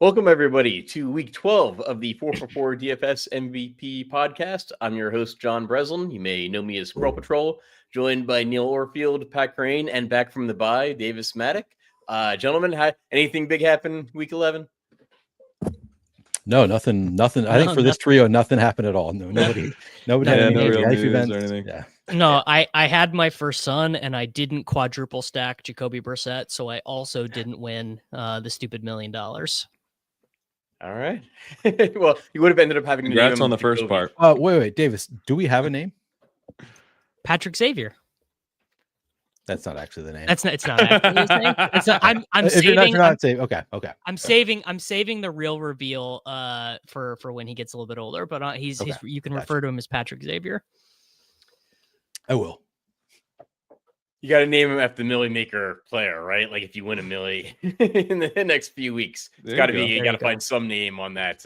Welcome, everybody, to week 12 of the 444 DFS MVP podcast. I'm your host, John Breslin. You may know me as Squirrel Patrol, joined by Neil Orfield, Pat Crane, and back from the bye, Davis Maddock. Gentlemen, anything big happen week 11? No, nothing. I think for this trio, nothing happened at all. Nobody had any real life news events or anything. Yeah. No, I had my first son, and I didn't quadruple stack Jacoby Brissett, so I also didn't win the stupid $1 million. All right. Well, you would have ended up having Congrats on the first Jacoby. part. Wait, Davis, do we have a name? Patrick Xavier. That's not actually the name. It's not actually his name. It's not, I'm If saving. you're not saving. Okay. I'm saving the real reveal for when he gets a little bit older. But he's you can refer to him as Patrick Xavier. I will. You got to name him after the Millie Maker player, right? Like if you win a Millie in the next few weeks, it's got to be. You got to find some name on that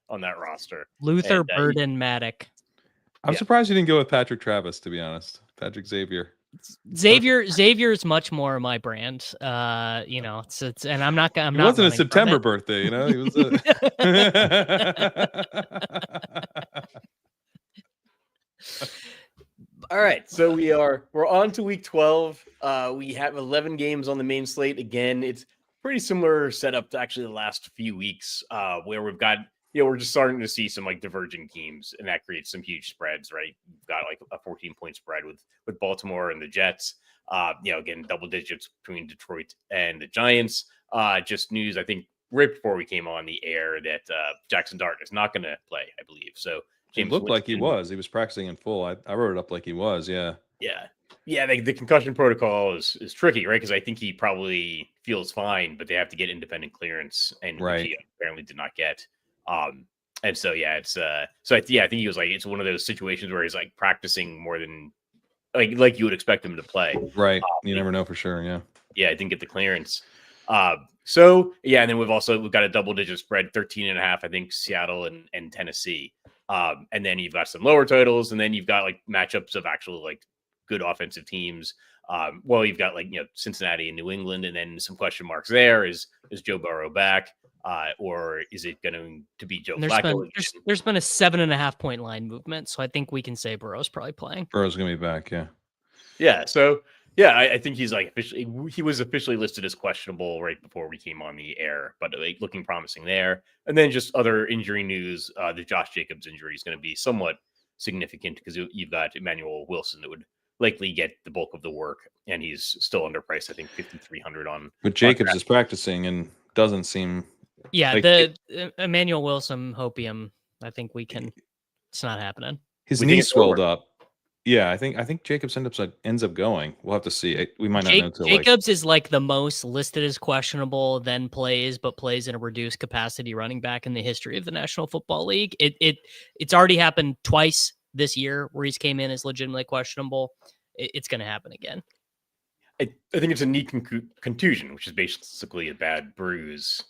roster. Luther Burden Maddock. I'm surprised you didn't go with Patrick Travis, to be honest. Patrick Xavier. Xavier is much more my brand. It's and I'm not. It wasn't a September birthday, you know. He was. All right, so we're on to week 12. We have 11 games on the main slate. Again, it's pretty similar setup to actually the last few weeks, where we've got we're just starting to see some like diverging teams, and that creates some huge spreads, right? You've got like a 14-point spread with Baltimore and the Jets. Again, double digits between Detroit and the Giants. Just news, I think, right before we came on the air that Jackson Dart is not going to play, I believe. So James looked like he was. He was practicing in full. I wrote it up like he was. Yeah. Yeah. The concussion protocol is tricky, right? Because I think he probably feels fine, but they have to get independent clearance, and he apparently did not get. And so it's I think he was like, it's one of those situations where he's like practicing more than like you would expect him to play. Right. You never know for sure. Yeah. Yeah, I didn't get the clearance. And then we've got a double-digit spread, 13.5. I think Seattle and Tennessee. And then you've got some lower totals, and then you've got like matchups of actual like good offensive teams. You've got like Cincinnati and New England, and then some question marks there. Is Joe Burrow back, or is it going to be Joe Flacco? There's been a 7.5 point line movement, so I think we can say Burrow's probably playing. Burrow's gonna be back, yeah. Yeah. So I think he's like he was officially listed as questionable right before we came on the air, but like looking promising there. And then just other injury news, the Josh Jacobs injury is going to be somewhat significant because you've got Emmanuel Wilson that would likely get the bulk of the work, and he's still underpriced. I think 5,300 on. But Jacobs is practicing and doesn't seem. Yeah, the Emmanuel Wilson hopium. I think it's not happening. His knee swelled up. Yeah, I think Jacobs ends up going. We'll have to see. We might not know until Jacobs is like the most listed as questionable, then plays in a reduced capacity running back in the history of the National Football League. It's already happened twice this year where he's came in as legitimately questionable. It's going to happen again. I think it's a knee contusion, which is basically a bad bruise.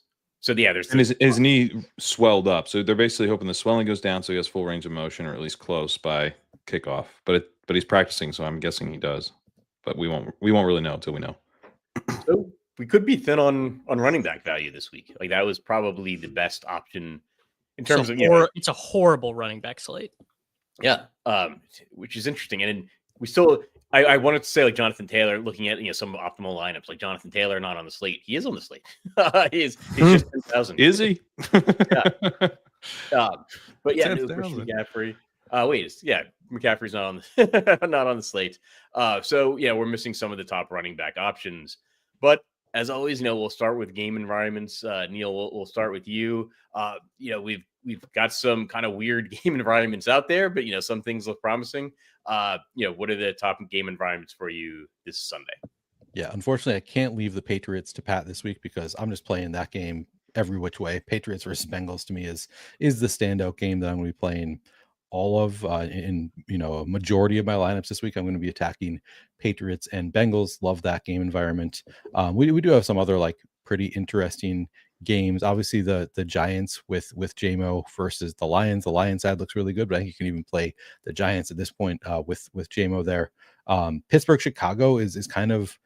So there's his knee swelled up. So they're basically hoping the swelling goes down so he has full range of motion, or at least close by kickoff. But he's practicing, so I'm guessing he does. But we won't really know until we know. So we could be thin on running back value this week. Like that was probably the best option in terms of it's a horrible running back slate. Yeah, which is interesting, and we still. I wanted to say like Jonathan Taylor, looking at some optimal lineups, like Jonathan Taylor not on the slate. He is on the slate. he's just 10,000. Is he? Yeah. But yeah, no Christian McCaffrey. McCaffrey's not on the slate. We're missing some of the top running back options. But as always, we'll start with game environments. Neil, we'll start with you. We've got some kind of weird game environments out there, but some things look promising. What are the top game environments for you this Sunday? Yeah, unfortunately, I can't leave the Patriots to Pat this week because I'm just playing that game every which way. Patriots versus Bengals to me is the standout game that I'm going to be playing all of in a majority of my lineups this week. I'm going to be attacking Patriots and Bengals. Love that game environment. We do have some other like pretty interesting games. Obviously the Giants with JMO versus the Lions. The Lions side looks really good, but I think you can even play the Giants at this point with JMO there. Pittsburgh Chicago is kind of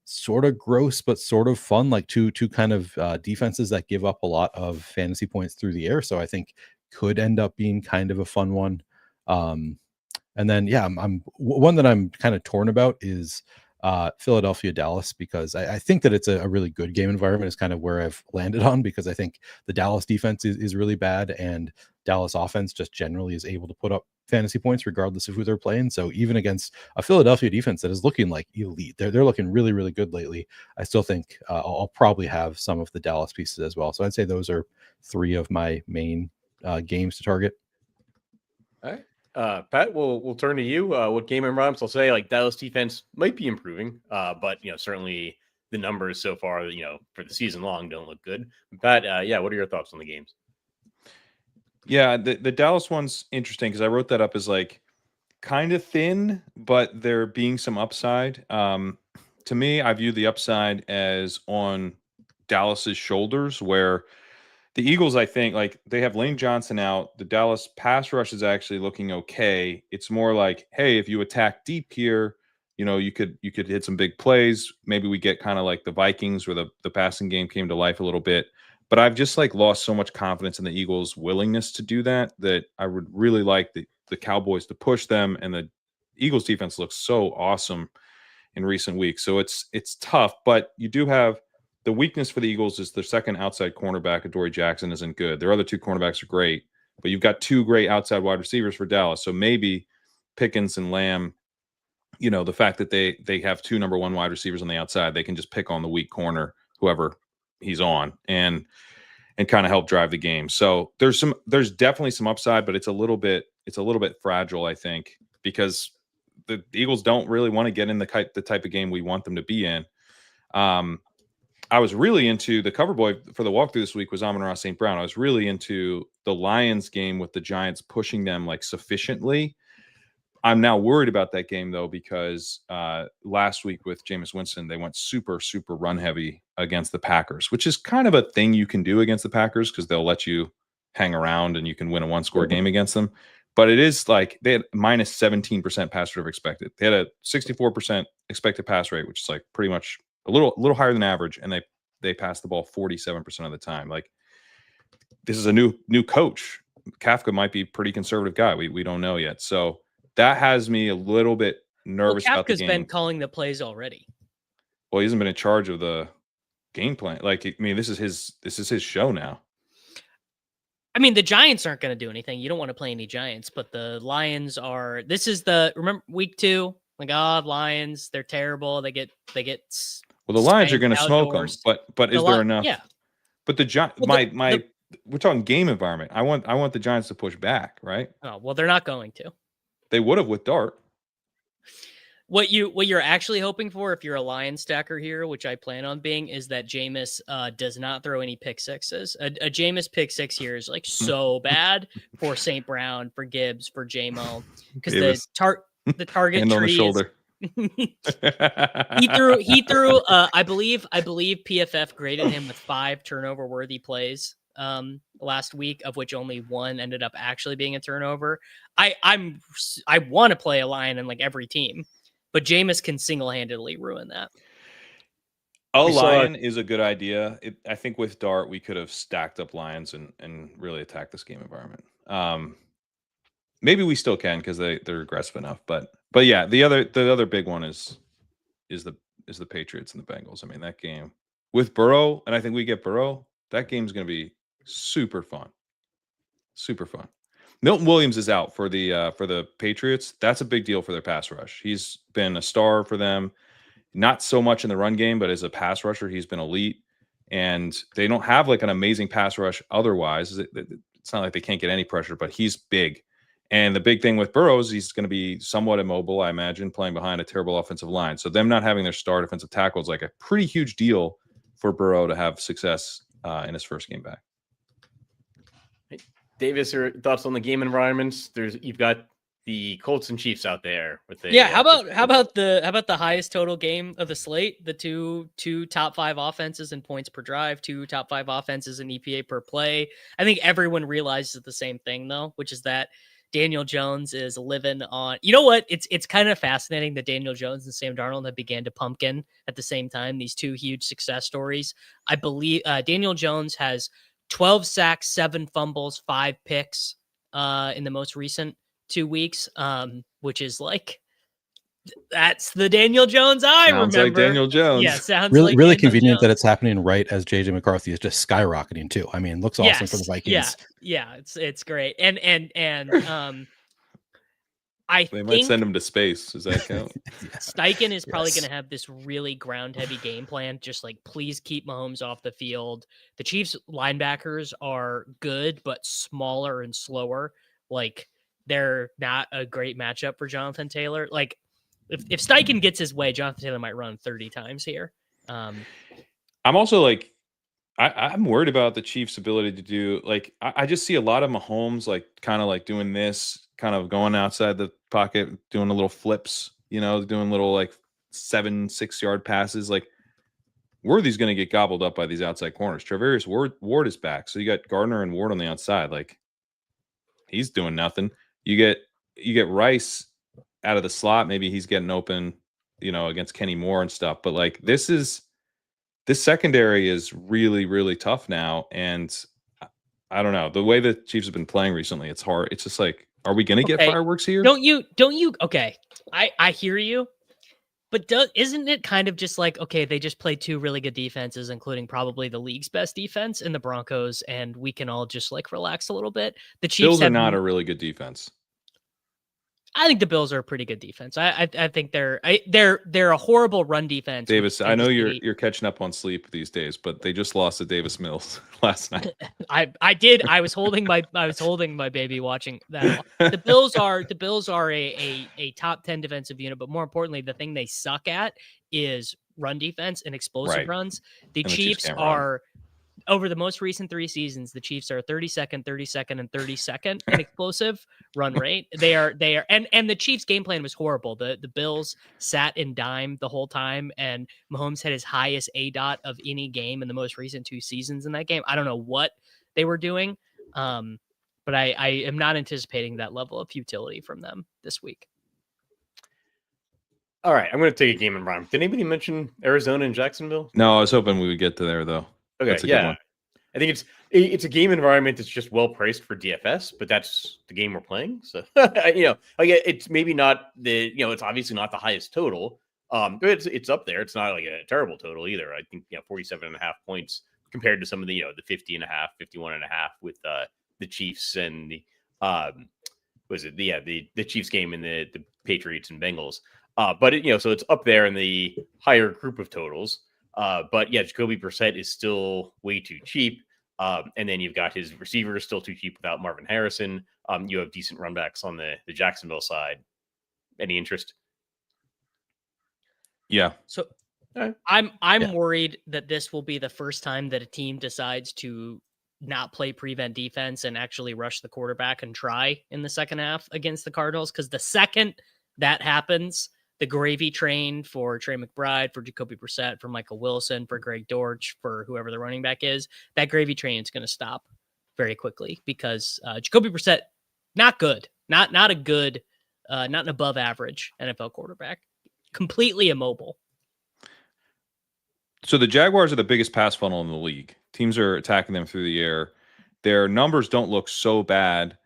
sort of gross but sort of fun, like two kind of defenses that give up a lot of fantasy points through the air. So I think could end up being kind of a fun one. And then yeah, one that I'm kind of torn about is Philadelphia Dallas, because I think that it's a really good game environment is kind of where I've landed on, because I think the Dallas defense is really bad, and Dallas offense just generally is able to put up fantasy points regardless of who they're playing. So even against a Philadelphia defense that is looking like elite, they're looking really, really good lately. I still think I'll probably have some of the Dallas pieces as well. So I'd say those are three of my main games to target. All right. Pat, we'll turn to you. What game environments? I'll say like Dallas defense might be improving, but certainly the numbers so far, for the season long don't look good. Pat, yeah, what are your thoughts on the games? Yeah, the Dallas one's interesting because I wrote that up as like kind of thin, but there being some upside. To me, I view the upside as on Dallas's shoulders, where the Eagles, I think, like they have Lane Johnson out. The Dallas pass rush is actually looking okay. It's more like, hey, if you attack deep here, you could hit some big plays. Maybe we get kind of like the Vikings, where the passing game came to life a little bit. But I've just like lost so much confidence in the Eagles' willingness to do that I would really like the Cowboys to push them. And the Eagles defense looks so awesome in recent weeks. So it's tough, but you do have the weakness for the Eagles is their second outside cornerback, Adoree Jackson, isn't good. Their other two cornerbacks are great, but you've got two great outside wide receivers for Dallas. So maybe Pickens and Lamb, the fact that they have two number one wide receivers on the outside, they can just pick on the weak corner, whoever he's on, and kind of help drive the game. So there's definitely some upside, but it's a little bit fragile, I think, because the Eagles don't really want to get in the type of game we want them to be in. I was really into the cover boy for the walkthrough this week was Amon-Ra St. Brown. I was really into the Lions game with the Giants pushing them like sufficiently. I'm now worried about that game though, because last week with Jameis Winston, they went super, super run heavy against the Packers, which is kind of a thing you can do against the Packers because they'll let you hang around and you can win a one-score game against them. But it is like they had minus 17% pass rate of expected. They had a 64% expected pass rate, which is like pretty much a little higher than average, and they passed the ball 47% of the time. Like, this is a new coach. Kafka might be a pretty conservative guy. We don't know yet. So that has me a little bit nervous about the game. Kafka's been calling the plays already. Well, he hasn't been in charge of the game plan. Like, I mean, this is his show now. I mean, the Giants aren't going to do anything. You don't want to play any Giants, but the Lions are. This is remember week 2. Like, Lions, they're terrible. They get. Well, the Lions are going to smoke them, but is there enough? Yeah. But we're talking game environment. I want the Giants to push back, right? Oh, well, they're not going to. They would have with Dart. What you're actually hoping for, if you're a Lion stacker here, which I plan on being, is that Jameis does not throw any pick sixes. A Jameis pick six here is like so bad for St. Brown, for Gibbs, for JMO, because the target hand tree on the shoulder. he threw I believe PFF graded him with 5 turnover worthy plays last week, of which only 1 ended up actually being a turnover. I want to play a Lion in like every team, but Jameis can single-handedly ruin that. Lion is a good idea. I think with Dart we could have stacked up Lions and really attacked this game environment. Maybe we still can because they're aggressive enough, but yeah, the other big one is the Patriots and the Bengals. I mean, that game with Burrow, and I think we get Burrow, that game's going to be super fun. Super fun. Milton Williams is out for the Patriots. That's a big deal for their pass rush. He's been a star for them, not so much in the run game, but as a pass rusher, he's been elite. And they don't have like an amazing pass rush otherwise. It's not like they can't get any pressure, but he's big. And the big thing with Burrow is he's going to be somewhat immobile, I imagine, playing behind a terrible offensive line. So them not having their star defensive tackle is like a pretty huge deal for Burrow to have success in his first game back. Davis, your thoughts on the game environments? You've got the Colts and Chiefs out there with the how about the highest total game of the slate? The two top 5 offenses in points per drive, 2 top 5 offenses in EPA per play. I think everyone realizes the same thing though, which is that Daniel Jones is living on. You know what? It's kind of fascinating that Daniel Jones and Sam Darnold have began to pumpkin at the same time. These two huge success stories. I believe Daniel Jones has 12 sacks, 7 fumbles, 5 picks in the most recent 2 weeks, which is like that's the Daniel Jones I Sounds remember. like Daniel Jones. Yeah, sounds Really, like really Daniel convenient that Jones. it's happening right as JJ McCarthy is just skyrocketing too. I mean, looks awesome for the Vikings. Yeah, it's great. And I They might think send him to space. Does that count? Steichen is probably Yes. going to have this really ground heavy game plan. Just like, please keep Mahomes off the field. The Chiefs linebackers are good, but smaller and slower. Like, they're not a great matchup for Jonathan Taylor. Like, if Steichen gets his way, Jonathan Taylor might run 30 times here. I'm also like, I'm worried about the Chiefs' ability to do like I just see a lot of Mahomes like kind of like doing this, kind of going outside the pocket, doing a little flips, doing little like 7-6 yard passes. Like Worthy's going to get gobbled up by these outside corners. Travarius Ward is back, so you got Gardner and Ward on the outside. Like he's doing nothing. You get Rice out of the slot. Maybe he's getting open, against Kenny Moore and stuff. But like this secondary is really, really tough now. And I don't know. The way the Chiefs have been playing recently, it's hard. It's just like, are we going to get fireworks here? Don't you? Okay. I hear you. But isn't it kind of just like, okay, they just played 2 really good defenses, including probably the league's best defense in the Broncos, and we can all just like relax a little bit. The Chiefs Bills are not a really good defense. I think the Bills are a pretty good defense. I think they're a horrible run defense. Davis, I know you're catching up on sleep these days, but they just lost to Davis Mills last night. I did. I was holding my baby watching that. The Bills are a top 10 defensive unit, but more importantly, the thing they suck at is run defense and explosive runs. The Chiefs are over the most recent 3 seasons, the Chiefs are 32nd, 32nd, and 32nd in explosive run rate. They are, and the Chiefs' game plan was horrible. The Bills sat in dime the whole time, and Mahomes had his highest ADOT of any game in the most recent 2 seasons in that game. I don't know what they were doing, but I am not anticipating that level of futility from them this week. All right, I'm going to take a game in rhyme. Did anybody mention Arizona and Jacksonville? No, I was hoping we would get to there though. Okay, that's a yeah. good one. I think it's a game environment that's just well priced for DFS, but that's the game we're playing. So it's maybe not it's obviously not the highest total. But it's up there. It's not like a terrible total either. I think 47.5 points compared to some of the the 50.5, 51.5 with the Chiefs and the the Chiefs game and the Patriots and Bengals. But so it's up there in the higher group of totals. But yeah, Jacoby Brissett is still way too cheap. And then you've got his receivers still too cheap without Marvin Harrison. You have decent runbacks on the Jacksonville side. Any interest? Yeah. So I'm worried that this will be the first time that a team decides to not play prevent defense and actually rush the quarterback and try in the second half against the Cardinals. Because the second that happens, the gravy train for Trey McBride, for Jacoby Brissett, for Michael Wilson, for Greg Dortch, for whoever the running back is, that gravy train is going to stop very quickly because Jacoby Brissett, not good, not a good, not an above average NFL quarterback, completely immobile. So the Jaguars are the biggest pass funnel in the league. Teams are attacking them through the air. Their numbers don't look so bad,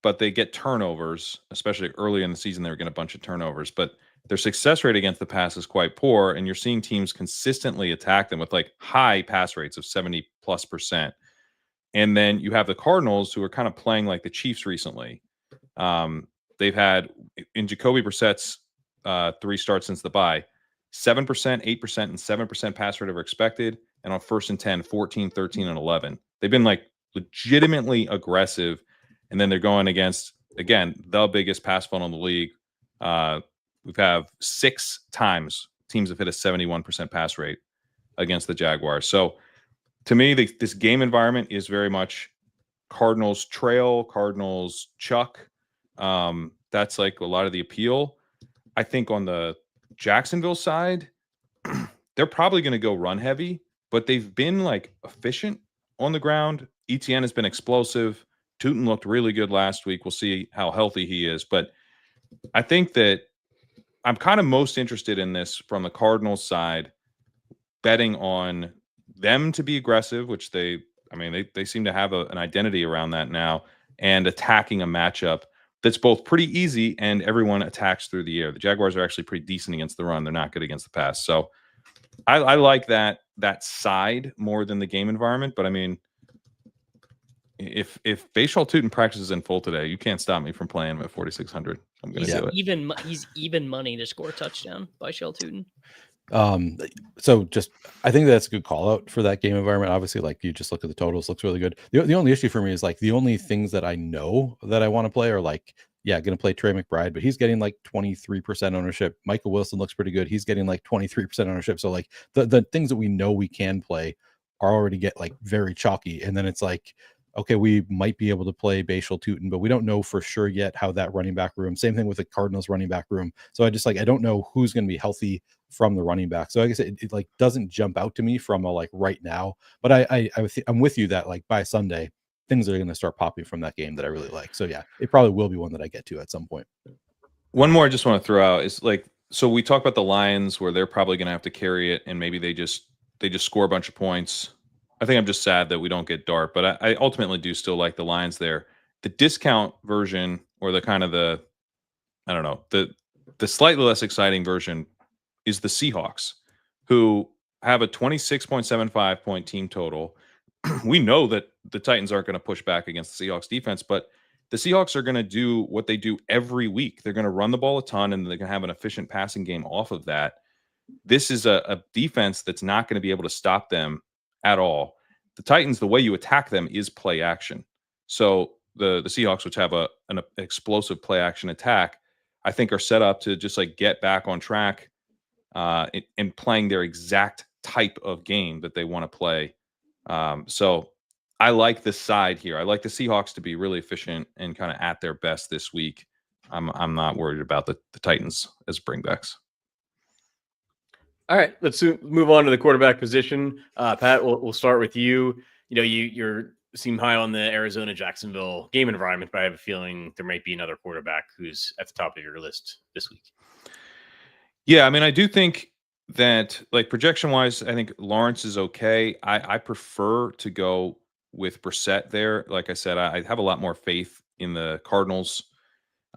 but they get turnovers, especially early in the season. They were getting a bunch of turnovers, but their success rate against the pass is quite poor, and you're seeing teams consistently attack them with like high pass rates of 70+%. And then you have the Cardinals, who are kind of playing like the Chiefs recently. They've had in Jacoby Brissett's 3 starts since the bye, 7%, 8%, and 7% pass rate over expected, and on 1st and 10, 14, 13, and 11. They've been like legitimately aggressive, and then they're going against, again, the biggest pass funnel in the league. We've have 6 times teams have hit a 71% pass rate against the Jaguars. So to me, this game environment is very much Cardinals trail, Cardinals chuck. That's like a lot of the appeal. I think on the Jacksonville side, they're probably going to go run heavy, but they've been like efficient on the ground. ETN has been explosive. Tootin looked really good last week. We'll see how healthy he is. But I think that I'm kind of most interested in this from the Cardinals side, betting on them to be aggressive, which they seem to have an identity around that now, and attacking a matchup that's both pretty easy and everyone attacks through the air. The Jaguars are actually pretty decent against the run. They're not good against the pass. So I like that side more than the game environment. But I mean, if Bashal Tootin practices in full today, you can't stop me from playing him at 4,600. I'm going to do it. He's even money to score a touchdown by Bashal Tootin. So just I think that's a good call out for that game environment. Obviously, like you just look at the totals, looks really good. The only issue for me is like the only things that I know that I want to play are like, yeah, gonna play Trey McBride, but he's getting like 23% ownership. Michael Wilson looks pretty good. He's getting like 23% ownership. So like the things that we know we can play are already get like very chalky. And then it's like, okay, we might be able to play Bashal Tootin, but we don't know for sure yet how that running back room, same thing with the Cardinals running back room. So I don't know who's going to be healthy from the running back. So I guess it like doesn't jump out to me from a like right now, but I'm with you that like by Sunday, things are going to start popping from that game that I really like. So yeah, it probably will be one that I get to at some point. One more I just want to throw out is like, so we talk about the Lions where they're probably going to have to carry it and maybe they just score a bunch of points. I think I'm just sad that we don't get Dart, but I ultimately do still like the Lions there. The discount version, or the kind of the slightly less exciting version, is the Seahawks, who have a 26.75 point team total. We know that the Titans aren't going to push back against the Seahawks defense, but the Seahawks are going to do what they do every week. They're going to run the ball a ton, and they're going to have an efficient passing game off of that. This is a defense that's not going to be able to stop them at all. The Titans, the way you attack them is play action. So the Seahawks, which have an explosive play action attack, I think are set up to just like get back on track and playing their exact type of game that they want to play. So I like this side here. I like the Seahawks to be really efficient and kind of at their best this week. I'm not worried about the Titans as bringbacks. All right, let's move on to the quarterback position. Pat, we'll start with you. You know, you seem high on the Arizona-Jacksonville game environment, but I have a feeling there might be another quarterback who's at the top of your list this week. Yeah, I mean, I do think that, like, projection-wise, I think Lawrence is okay. I prefer to go with Brissett there. Like I said, I have a lot more faith in the Cardinals'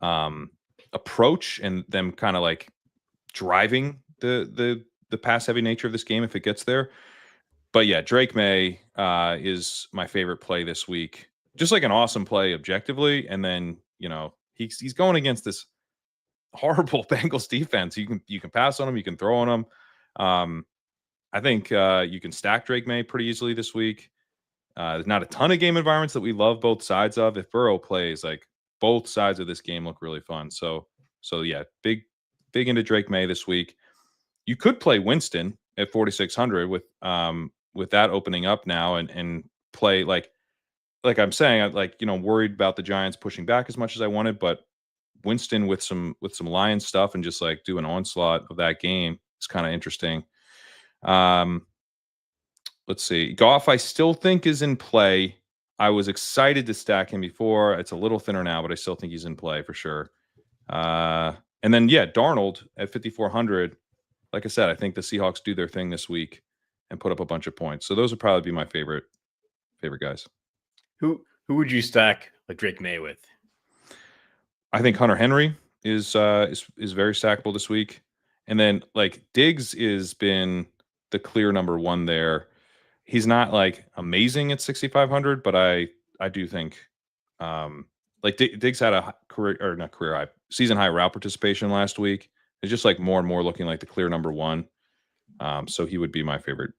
approach and them kind of like driving the pass-heavy nature of this game if it gets there. But yeah, Drake May is my favorite play this week. Just like an awesome play objectively, and then he's going against this horrible Bengals defense. You can pass on him, you can throw on him. I think you can stack Drake May pretty easily this week. There's not a ton of game environments that we love both sides of. If Burrow plays, like, both sides of this game look really fun. So yeah, big into Drake May this week. You could play Winston at 4,600 with that opening up now and play like I'm saying, worried about the Giants pushing back as much as I wanted, but Winston with some Lions stuff and just like do an onslaught of that game is kind of interesting. Let's see. Goff, I still think is in play. I was excited to stack him before. It's a little thinner now, but I still think he's in play for sure. And then, yeah, Darnold at 5,400. Like I said, I think the Seahawks do their thing this week and put up a bunch of points. So those would probably be my favorite guys. Who would you stack like Drake May with? I think Hunter Henry is very stackable this week. And then like Diggs has been the clear number one there. He's not like amazing at 6,500, but I do think Diggs had a season high route participation last week. It's just like more and more looking like the clear number one. So he would be my favorite.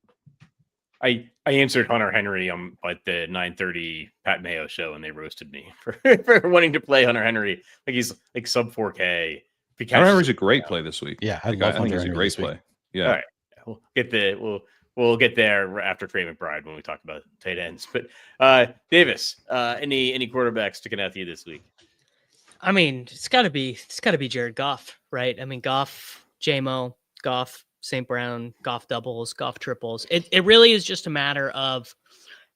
I answered Hunter Henry at the 9:30 Pat Mayo show, and they roasted me for wanting to play Hunter Henry. Like he's like sub 4K. Hunter Henry's a great play this week. Yeah, I think he's a great play. Yeah. All right. We'll get there after Trey McBride when we talk about tight ends. But Davis, any quarterbacks sticking out to you this week? I mean, it's got to be Jared Goff, right? I mean, Goff, JMO, Goff, St. Brown, Goff doubles, Goff triples. It really is just a matter of,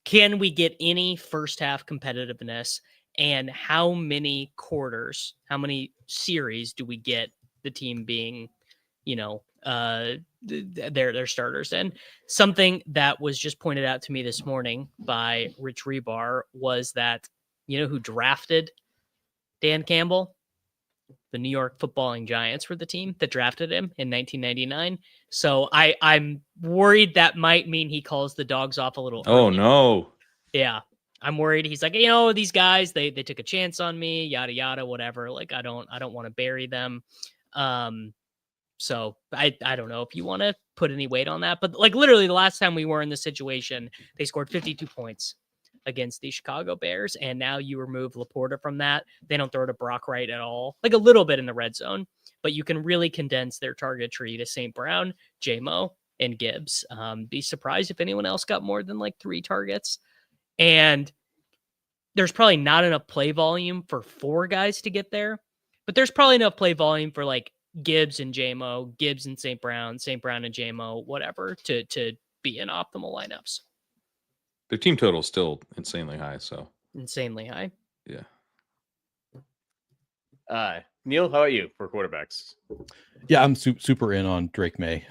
can we get any first half competitiveness and how many quarters, how many series do we get the team being, their starters? And something that was just pointed out to me this morning by Rich Rebar was that, who drafted Dan Campbell? The New York Footballing Giants were the team that drafted him in 1999. So I'm worried that might mean he calls the dogs off a little Oh early. no. Yeah. I'm worried. He's like, these guys, they took a chance on me, yada, yada, whatever. Like, I don't want to bury them. So I don't know if you want to put any weight on that, but like literally the last time we were in this situation, they scored 52 points against the Chicago Bears. And now you remove Laporta from that. They don't throw to Brock Wright at all, like a little bit in the red zone, but you can really condense their target tree to St. Brown, J-Mo, and Gibbs. Be surprised if anyone else got more than like 3 targets. And there's probably not enough play volume for 4 guys to get there, but there's probably enough play volume for like Gibbs and J-Mo, Gibbs and St. Brown and J-Mo, whatever, to be in optimal lineups. Their team total is still insanely high. So insanely high. Yeah. Neil, how about you for quarterbacks? Yeah, I'm super in on Drake May.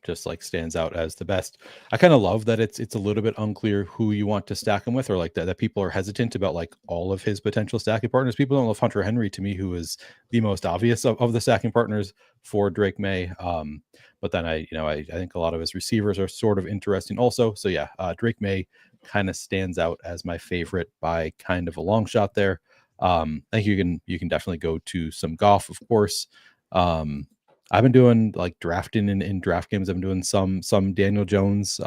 Just like stands out as the best. I kind of love that it's a little bit unclear who you want to stack him with, or like that people are hesitant about like all of his potential stacking partners. People don't love Hunter Henry, to me, who is the most obvious of the stacking partners for Drake May. But then I think a lot of his receivers are sort of interesting also. So yeah, Drake May kind of stands out as my favorite by kind of a long shot there. I think you can definitely go to some Goff, of course. I've been doing like drafting in draft games. I've been doing some Daniel Jones,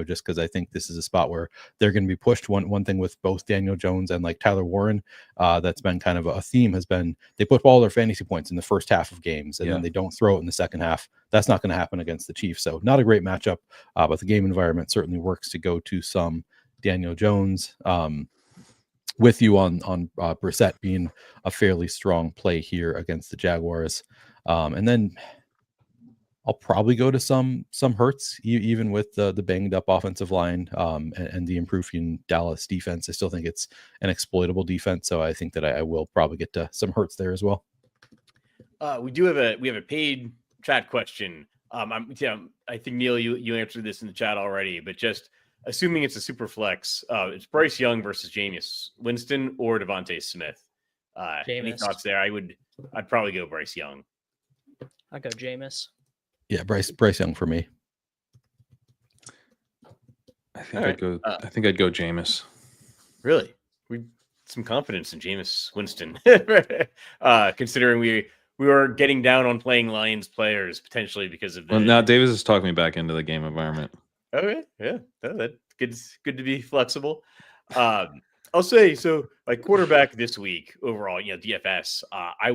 just because I think this is a spot where they're going to be pushed. One thing with both Daniel Jones and like Tyler Warren, that's been kind of a theme, has been they put all their fantasy points in the first half of games and then they don't throw it in the second half. That's not going to happen against the Chiefs. So not a great matchup, but the game environment certainly works to go to some Daniel Jones. With you on Brissett being a fairly strong play here against the Jaguars. And then I'll probably go to some Hurts, even with the banged up offensive line and the improving Dallas defense. I still think it's an exploitable defense, so I think that I will probably get to some Hurts there as well. We have a paid chat question. I think Neil, you answered this in the chat already, but just assuming it's a super flex, it's Bryce Young versus Jameis Winston or Devontae Smith. Any thoughts there? I'd probably go Bryce Young. I'd go Jameis. Yeah, Bryce Young for me. I think I'd go Jameis. Really? We some confidence in Jameis Winston. Considering we were getting down on playing Lions players potentially because of Well, now Davis is talking me back into the game environment. Okay, yeah, that's good to be flexible. I'll say so. Like quarterback this week overall, DFS. I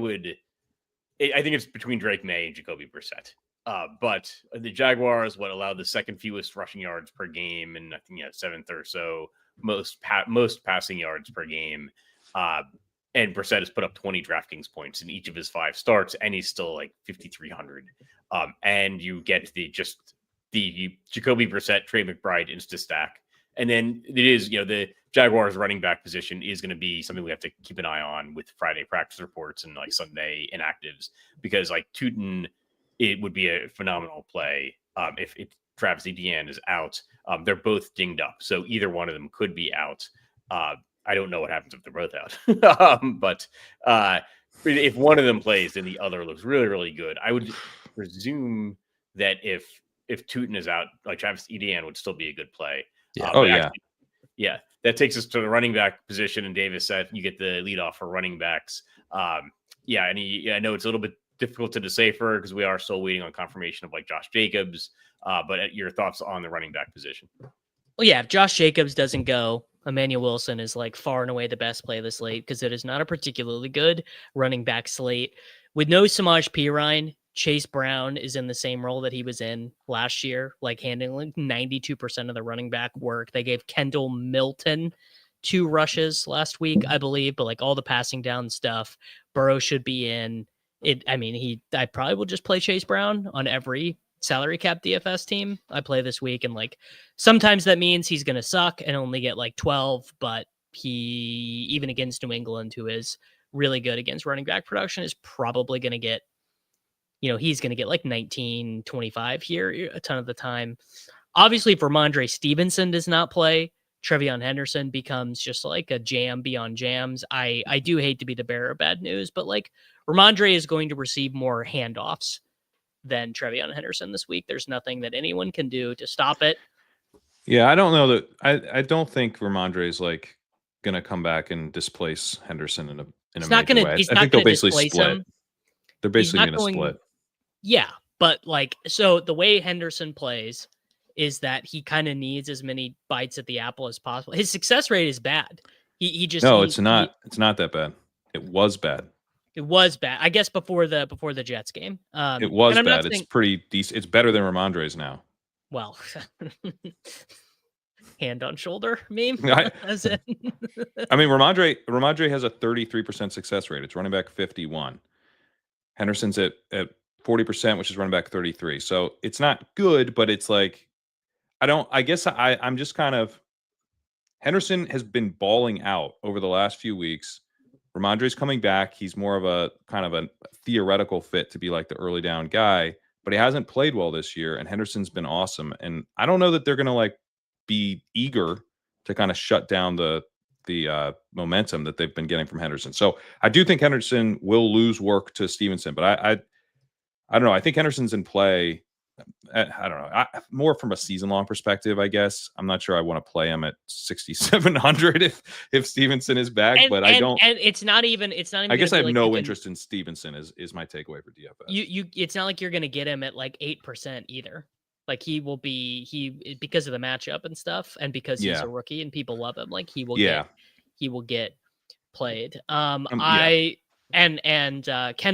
think it's between Drake May and Jacoby Brissett. But the Jaguars allowed the second fewest rushing yards per game, and I think 7th or so most passing yards per game. And Brissett has put up 20 DraftKings points in each of his 5 starts, and he's still like 5,300. And you get the Jacoby Brissett, Trey McBride insta stack. And then it is, the Jaguars running back position is going to be something we have to keep an eye on with Friday practice reports and like Sunday inactives, because like Tootin, it would be a phenomenal play. If Travis Etienne is out, they're both dinged up. So either one of them could be out. I don't know what happens if they're both out. But if one of them plays, then the other looks really, really good. I would presume that if Tootin is out, like Travis Etienne would still be a good play. Yeah. That takes us to the running back position. And Davis said you get the leadoff for running backs. I know it's a little bit difficult to decipher because we are still waiting on confirmation of like Josh Jacobs. But your thoughts on the running back position? Well, yeah, if Josh Jacobs doesn't go, Emmanuel Wilson is like far and away the best play this slate because it is not a particularly good running back slate. With no Samaje Perine, Chase Brown is in the same role that he was in last year, like handling 92% of the running back work. They gave Kendall Milton 2 rushes last week, I believe, but like all the passing down stuff, Burrow should be in it. I mean, I probably will just play Chase Brown on every salary cap DFS team I play this week. And like, sometimes that means he's going to suck and only get like 12, but he, even against New England, who is really good against running back production, is probably going to get, he's going to get like 19, 25 here a ton of the time. Obviously, if Ramondre Stevenson does not play, Trevion Henderson becomes just like a jam beyond jams. I do hate to be the bearer of bad news, but like Ramondre is going to receive more handoffs than Trevion Henderson this week. There's nothing that anyone can do to stop it. Yeah, I don't know that. I don't think Ramondre is like going to come back and displace Henderson in a major way. I think they'll basically split. They're basically going to split. Yeah, but like, so the way Henderson plays is that he kind of needs as many bites at the apple as possible. His success rate is bad. It's not. It's not that bad. It was bad. It was bad. I guess before the Jets game. It was bad. It's pretty decent. It's better than Ramondre's now. Well, hand on shoulder meme. I mean, Ramondre has a 33% success rate. It's running back 51. Henderson's at 40%, which is running back 33. So it's not good, but it's like, I'm just kind of, Henderson has been balling out over the last few weeks. Ramondre's coming back. He's more of a kind of a theoretical fit to be like the early down guy, but he hasn't played well this year, and Henderson's been awesome. And I don't know that they're going to like be eager to kind of shut down the momentum that they've been getting from Henderson. So I do think Henderson will lose work to Stevenson, but I don't know. I think Henderson's in play. I don't know. More from a season-long perspective, I guess. I'm not sure I want to play him at 6,700 if Stevenson is back, but I don't. And it's not even. I guess I have no interest in Stevenson. Is my takeaway for DFS. It's not like you're going to get him at like 8% either. Like he will be because of the matchup and stuff, and because he's a rookie and people love him. Like he will get played. Ken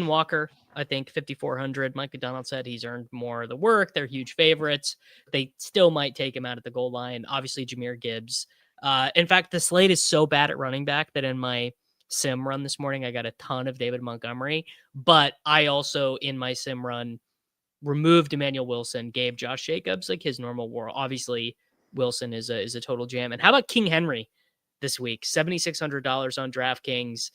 Walker, I think 5,400. Mike McDonald said he's earned more of the work. They're huge favorites. They still might take him out at the goal line. Obviously, Jahmyr Gibbs. In fact, the slate is so bad at running back that in my sim run this morning, I got a ton of David Montgomery. But I also, in my sim run, removed Emmanuel Wilson, gave Josh Jacobs like his normal war. Obviously, Wilson is a total jam. And how about King Henry this week? $7,600 on DraftKings.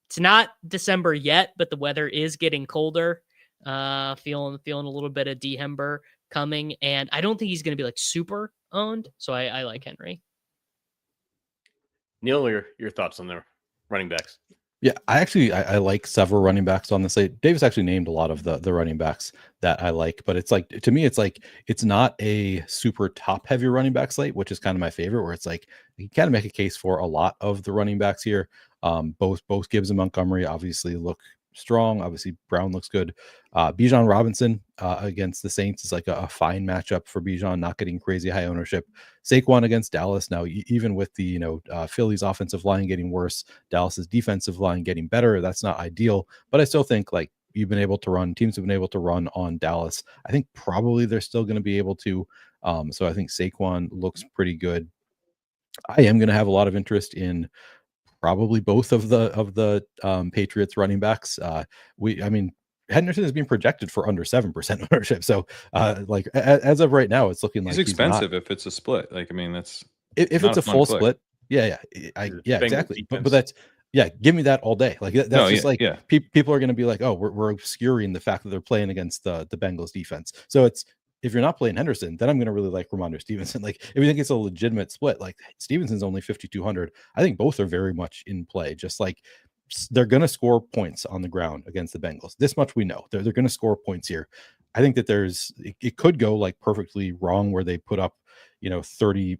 It's not December yet, but the weather is getting colder. Feeling a little bit of Dehember coming, and I don't think he's going to be like super owned. So I like Henry. Neil, your thoughts on their running backs? Yeah, I like several running backs on the slate. Davis actually named a lot of the running backs that I like, but it's like, to me, it's like, it's not a super top heavy running back slate, which is kind of my favorite, where it's like, you kind of make a case for a lot of the running backs here. Both Gibbs and Montgomery obviously look strong. Obviously, Brown looks good. Bijan Robinson against the Saints is like a fine matchup for Bijan, not getting crazy high ownership. Saquon against Dallas. Now, even with the Phillies offensive line getting worse, Dallas's defensive line getting better, that's not ideal. But I still think like teams have been able to run on Dallas. I think probably they're still going to be able to. So I think Saquon looks pretty good. I am going to have a lot of interest in probably both of the Patriots running backs. Henderson is being projected for under 7% ownership. So like as of right now, it's looking like he's expensive if it's a split. Like, I mean, that's if it's a full split. Yeah, exactly. But that's, give me that all day. Like people are going to be like, oh, we're obscuring the fact that they're playing against the Bengals defense. So it's, if you're not playing Henderson, then I'm going to really like Ramondre Stevenson. Like, if you think it's a legitimate split, like Stevenson's only 5,200. I think both are very much in play. Just like they're going to score points on the ground against the Bengals. This much we know. They're going to score points here. I think that it could go like perfectly wrong where they put up, 30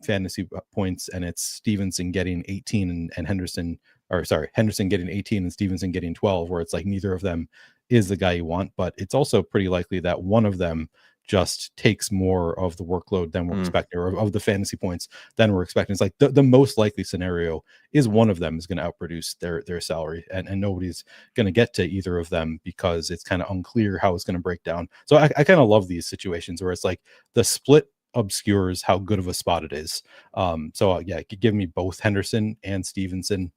fantasy points and it's Stevenson getting 18 and Henderson getting 18 and Stevenson getting 12, where it's like neither of them is the guy you want. But it's also pretty likely that one of them just takes more of the workload than we're expecting, or of the fantasy points than we're expecting. It's like the most likely scenario is one of them is going to outproduce their salary, and nobody's going to get to either of them because it's kind of unclear how it's going to break down. So I kind of love these situations where it's like the split obscures how good of a spot it is. Give me both Henderson and Stevenson.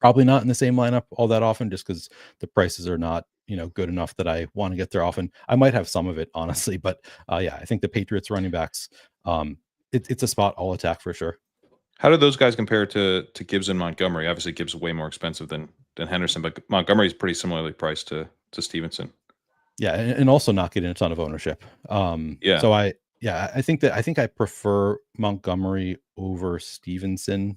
Probably not in the same lineup all that often, just because the prices are not, good enough that I want to get there often. I might have some of it, honestly, but I think the Patriots running backs, it's a spot I'll attack for sure. How do those guys compare to Gibbs and Montgomery? Obviously, Gibbs is way more expensive than Henderson, but Montgomery is pretty similarly priced to Stevenson. Yeah, and also not getting a ton of ownership. Yeah. So I think I prefer Montgomery over Stevenson,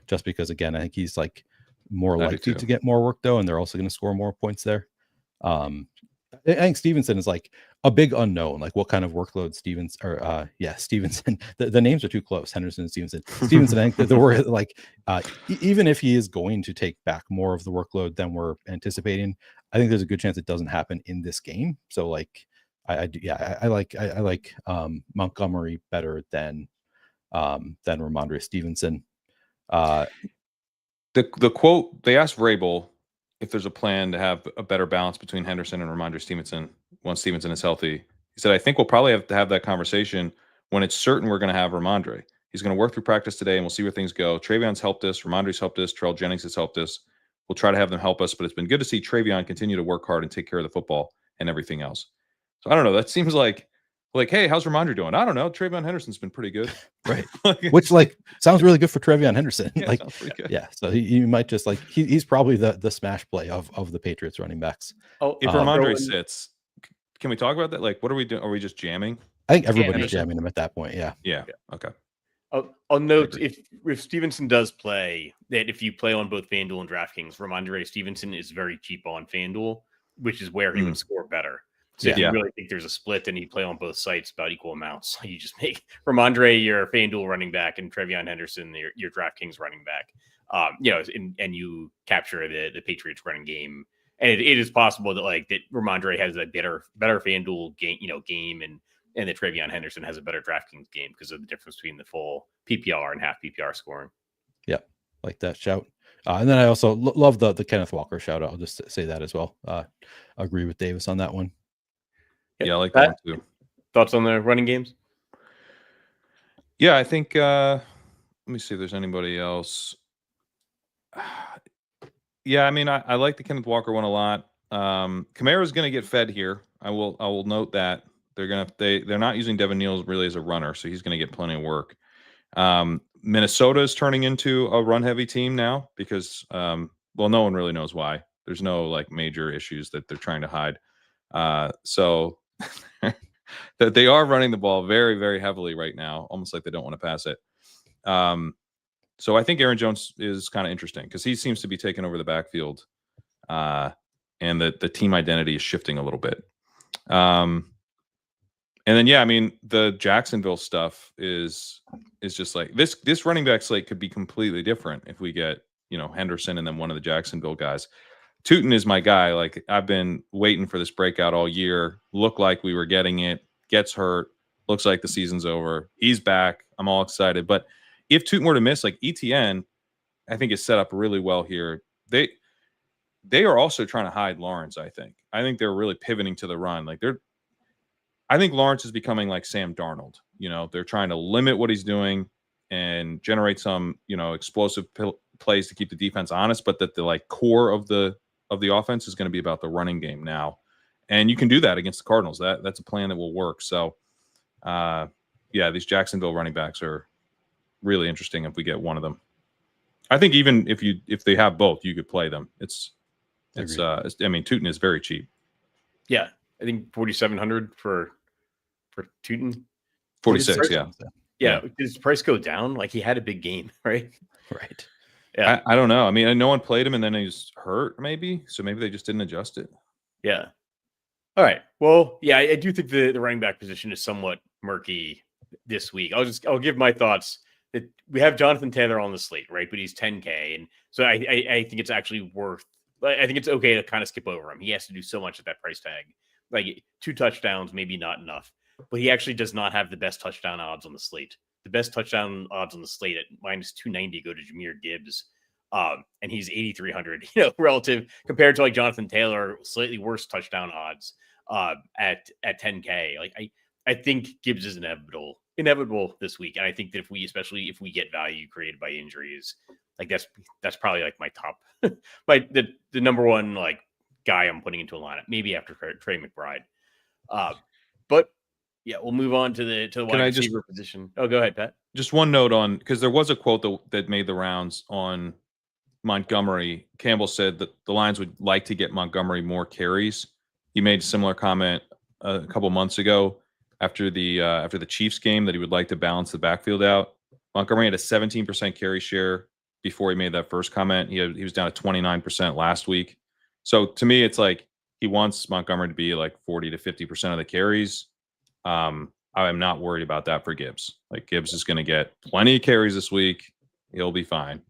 just because again I think he's like more I do likely too. to get more work though, and they're also going to score more points there. I think Stevenson is like a big unknown, like what kind of workload Stevenson. The names are too close. Henderson and Stevenson. Stevenson, I think that the word like even if he is going to take back more of the workload than we're anticipating, I think there's a good chance it doesn't happen in this game. So like I like Montgomery better than Ramondre Stevenson. The quote, they asked Vrabel if there's a plan to have a better balance between Henderson and Ramondre Stevenson once Stevenson is healthy. He said, I think we'll probably have to have that conversation when it's certain we're going to have Ramondre. He's going to work through practice today, and we'll see where things go. Trayvon's helped us. Ramondre's helped us. Terrell Jennings has helped us. We'll try to have them help us, but it's been good to see Trayvon continue to work hard and take care of the football and everything else. So I don't know. That seems like, hey, how's Ramondre doing? I don't know. Trayvon Henderson's been pretty good. Right. Which like sounds really good for Trevion Henderson. Yeah, like, sounds pretty good. yeah. So he might just like, he's probably the smash play of the Patriots running backs. Oh, If Ramondre sits, can we talk about that? Like, what are we doing? Are we just jamming? I think everybody's jamming him at that point. Yeah. Yeah. Okay. I'll note if Stevenson does play, that if you play on both FanDuel and DraftKings, Ramondre Stevenson is very cheap on FanDuel, which is where he would score better. So if you really think there's a split, then you play on both sites about equal amounts. You just make Ramondre your FanDuel running back and Trevion Henderson your DraftKings running back. And you capture the Patriots running game. And it is possible that that Ramondre has a better FanDuel game and that Trevion Henderson has a better DraftKings game because of the difference between the full PPR and half PPR scoring. Yeah, like that shout. And then I also love the Kenneth Walker shout out. I'll just say that as well. Agree with Davis on that one. Yeah, I like that one too. Thoughts on the running games? Yeah, I think let me see if there's anybody else. Yeah, I mean, I like the Kenneth Walker one a lot. Kamara's going to get fed here. I will note that they're not using Devin Neal really as a runner, so he's going to get plenty of work. Minnesota is turning into a run heavy team now because no one really knows why. There's no like major issues that they're trying to hide. So that they are running the ball very, very heavily right now, almost like they don't want to pass it. So I think Aaron Jones is kind of interesting because he seems to be taking over the backfield, and the team identity is shifting a little bit. And then, yeah, I mean, the Jacksonville stuff is just like this running back slate could be completely different if we get, Henderson and then one of the Jacksonville guys. Tootin is my guy. Like, I've been waiting for this breakout all year. Looked like we were getting it. Gets hurt. Looks like the season's over. He's back. I'm all excited. But if Tootin were to miss, like ETN, I think is set up really well here. They are also trying to hide Lawrence, I think. I think they're really pivoting to the run. I think Lawrence is becoming like Sam Darnold. They're trying to limit what he's doing and generate some, explosive plays to keep the defense honest, but that the like core of the offense is going to be about the running game now. And you can do that against the Cardinals. That's a plan that will work. So, these Jacksonville running backs are really interesting if we get one of them. I think even if they have both, you could play them. I mean, Tootin is very cheap. Yeah. I think 4,700 for Tootin. 46, yeah. Yeah. Did his price go down? Like he had a big game, right? Right. Yeah. I don't know. I mean, no one played him and then he was hurt maybe. So maybe they just didn't adjust it. Yeah. All right. Well, yeah, I do think the running back position is somewhat murky this week. I'll give my thoughts. That we have Jonathan Taylor on the slate, right? But he's 10K. And so I think it's actually I think it's okay to kind of skip over him. He has to do so much at that price tag. Like 2 touchdowns, maybe not enough. But he actually does not have the best touchdown odds on the slate. The best touchdown odds on the slate at minus 290 go to Jahmyr Gibbs. And he's 8,300, relative compared to like Jonathan Taylor, slightly worse touchdown odds at 10K. Like I think Gibbs is inevitable this week. And I think that especially if we get value created by injuries, like that's probably like my top, the number one like guy I'm putting into a lineup, maybe after Trey McBride. But yeah, we'll move on to the wide receiver position. Oh, go ahead, Pat. just one note on, because there was a quote that made the rounds on Montgomery. Campbell said that the Lions would like to get Montgomery more carries. He made a similar comment a couple months ago after the Chiefs game, that he would like to balance the backfield out. Montgomery had a 17% carry share before he made that first comment. He was down to 29% last week. So to me, it's like he wants Montgomery to be like 40 to 50% of the carries. I'm not worried about that for Gibbs. Like, Gibbs is going to get plenty of carries this week. He'll be fine.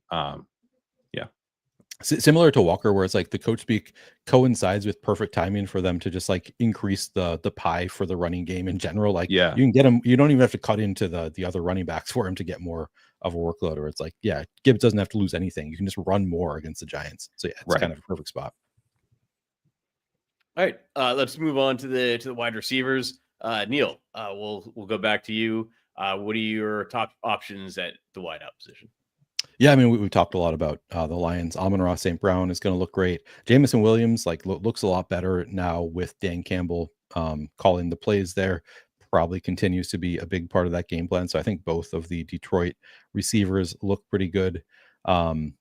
Similar to Walker, where it's like the coach speak coincides with perfect timing for them to just like increase the pie for the running game in general. Like, Yeah. you can get him, you don't even have to cut into the other running backs for him to get more of a workload. Or it's like, yeah, Gibbs doesn't have to lose anything. You can just run more against the Giants. So yeah, it's kind of a perfect spot. All right, let's move on to the wide receivers. Neil, we'll go back to you. What are your top options at the wideout position? Yeah, I mean, we talked a lot about the Lions. Amon-Ra St. Brown is going to look great. Jamison Williams looks a lot better now with Dan Campbell calling the plays there. Probably continues to be a big part of that game plan. So I think both of the Detroit receivers look pretty good. I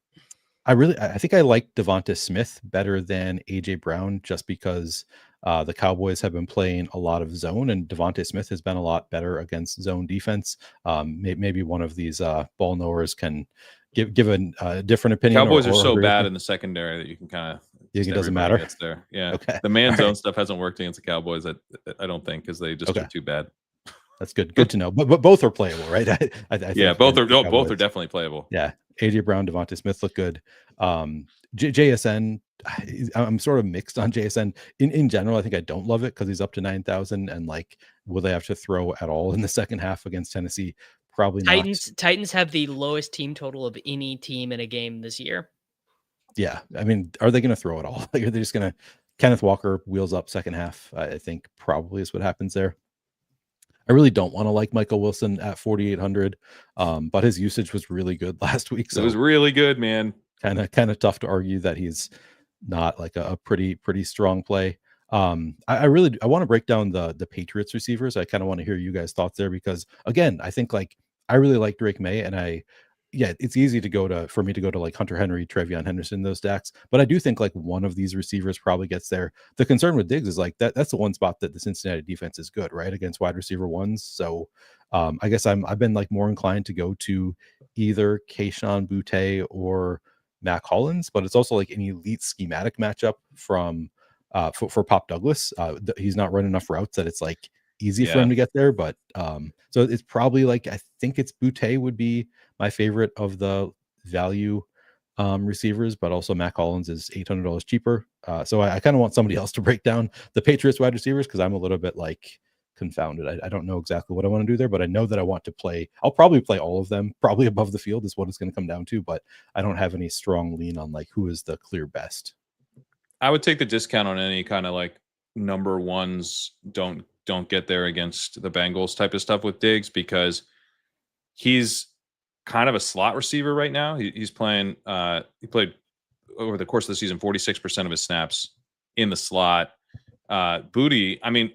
think I like Devonta Smith better than AJ Brown, just because the Cowboys have been playing a lot of zone, and Devonta Smith has been a lot better against zone defense. Maybe one of these ball knowers can give a different opinion. Cowboys are so bad in the secondary that you can kind of. It doesn't matter. Gets there. Yeah. Okay. The man zone stuff hasn't worked against the Cowboys. I don't think, because they just are too bad. That's good. Good to know. But both are playable, right? I think both are definitely playable. Yeah. AJ Brown, Devonta Smith look good. JSN, I'm sort of mixed on JSN. In general, I think I don't love it because he's up to 9,000, and like, will they have to throw at all in the second half against Tennessee? Probably not. Titans have the lowest team total of any team in a game this year. Yeah, I mean, are they going to throw it all? Like, are they just going to Kenneth Walker wheels up second half? I think probably is what happens there. I really don't want to like Michael Wilson at 4,800, but his usage was really good last week. So it was really good, man. Kind of tough to argue that he's not like a pretty strong play. I want to break down the Patriots receivers. I kind of want to hear you guys' thoughts there, because again, I think like I really like Drake May, and it's easy for me to go to like Hunter Henry, Trevion Henderson, those stacks. But I do think like one of these receivers probably gets there. The concern with Diggs is like that's the one spot that the Cincinnati defense is good, right, against wide receiver ones. So I guess I've been like more inclined to go to either Kayshon Boutte or Mac Hollins, but it's also like an elite schematic matchup from for Pop Douglas. He's not running enough routes that it's like easy for him to get there, but so it's probably like, I think it's Boutte would be my favorite of the value receivers, but also Mac Hollins is $800 cheaper. So I kind of want somebody else to break down the Patriots wide receivers, because I'm a little bit like confounded. I don't know exactly what I want to do there, but I know that I want to play. I'll probably play all of them, probably above the field is what it's going to come down to, but I don't have any strong lean on like who is the clear best. I would take the discount on any kind of like number ones don't get there against the Bengals type of stuff with Diggs, because he's kind of a slot receiver right now. He's playing. He played over the course of the season 46% of his snaps in the slot. Booty, I mean,